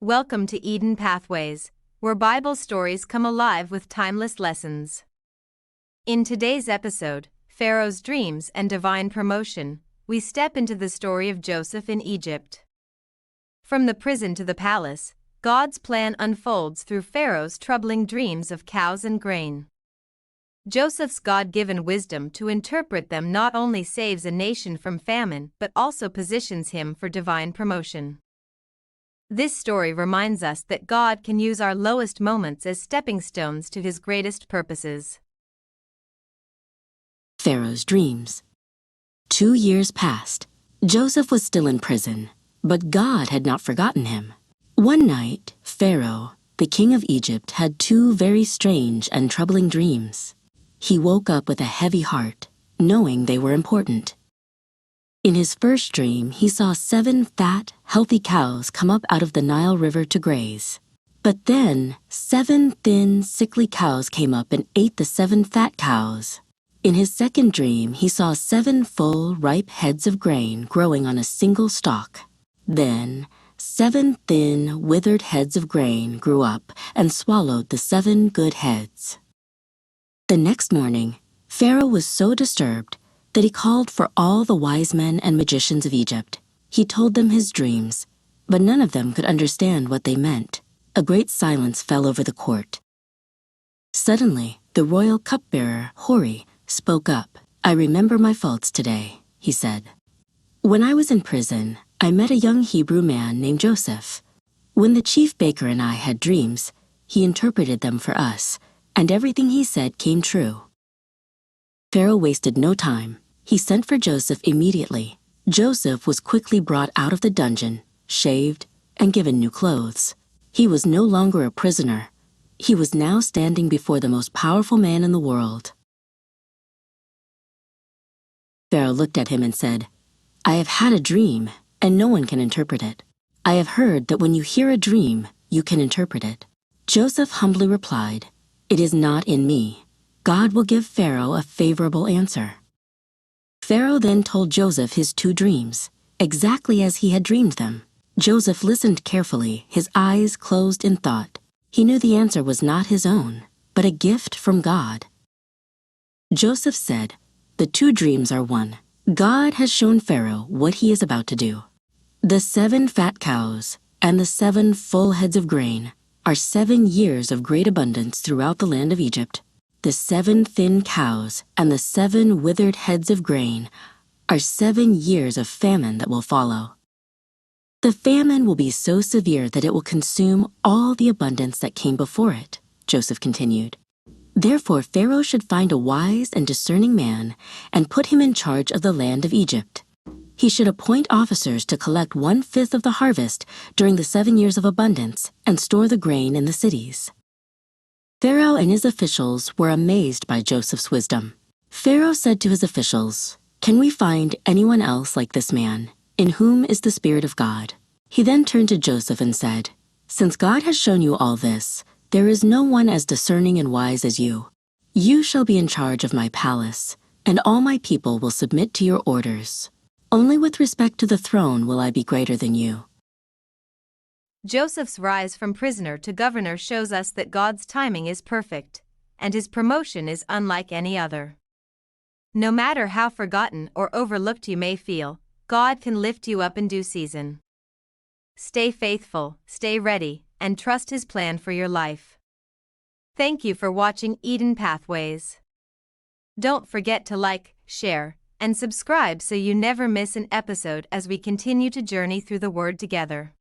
Welcome to Eden Pathways, where Bible stories come alive with timeless lessons. In today's episode, Pharaoh's Dreams and Divine Promotion, we step into the story of Joseph in Egypt. From the prison to the palace, God's plan unfolds through Pharaoh's troubling dreams of cows and grain. Joseph's God-given wisdom to interpret them not only saves a nation from famine but also positions him for divine promotion. This story reminds us that God can use our lowest moments as stepping stones to His greatest purposes. Pharaoh's Dreams. 2 years passed. Joseph was still in prison, but God had not forgotten him. One night, Pharaoh, the king of Egypt, had 2 very strange and troubling dreams. He woke up with a heavy heart, knowing they were important. In his first dream, he saw 7 fat, healthy cows come up out of the Nile River to graze. But then, 7 thin, sickly cows came up and ate the 7 fat cows. In his second dream, he saw 7 full, ripe heads of grain growing on a single stalk. Then, 7 thin, withered heads of grain grew up and swallowed the 7 good heads. The next morning, Pharaoh was so disturbed that he called for all the wise men and magicians of Egypt. He told them his dreams, but none of them could understand what they meant. A great silence fell over the court. Suddenly, the royal cupbearer, Hori, spoke up. "I remember my faults today," he said. "When I was in prison, I met a young Hebrew man named Joseph. When the chief baker and I had dreams, he interpreted them for us, and everything he said came true." Pharaoh wasted no time. He sent for Joseph immediately. Joseph was quickly brought out of the dungeon, shaved, and given new clothes. He was no longer a prisoner. He was now standing before the most powerful man in the world. Pharaoh looked at him and said, "I have had a dream, and no one can interpret it. I have heard that when you hear a dream, you can interpret it." Joseph humbly replied, "It is not in me. God will give Pharaoh a favorable answer." Pharaoh then told Joseph his 2 dreams, exactly as he had dreamed them. Joseph listened carefully, his eyes closed in thought. He knew the answer was not his own, but a gift from God. Joseph said, "The 2 dreams are one. God has shown Pharaoh what he is about to do. The 7 fat cows and the 7 full heads of grain are 7 years of great abundance throughout the land of Egypt. The 7 thin cows and the 7 withered heads of grain are 7 years of famine that will follow. The famine will be so severe that it will consume all the abundance that came before it," Joseph continued. "Therefore Pharaoh should find a wise and discerning man and put him in charge of the land of Egypt. He should appoint officers to collect 1/5 of the harvest during the 7 years of abundance and store the grain in the cities." Pharaoh and his officials were amazed by Joseph's wisdom. Pharaoh said to his officials, "Can we find anyone else like this man, in whom is the Spirit of God?" He then turned to Joseph and said, "Since God has shown you all this, there is no one as discerning and wise as you. You shall be in charge of my palace, and all my people will submit to your orders. Only with respect to the throne will I be greater than you." Joseph's rise from prisoner to governor shows us that God's timing is perfect, and his promotion is unlike any other. No matter how forgotten or overlooked you may feel, God can lift you up in due season. Stay faithful, stay ready, and trust His plan for your life. Thank you for watching Eden Pathways. Don't forget to like, share, and subscribe so you never miss an episode as we continue to journey through the Word together.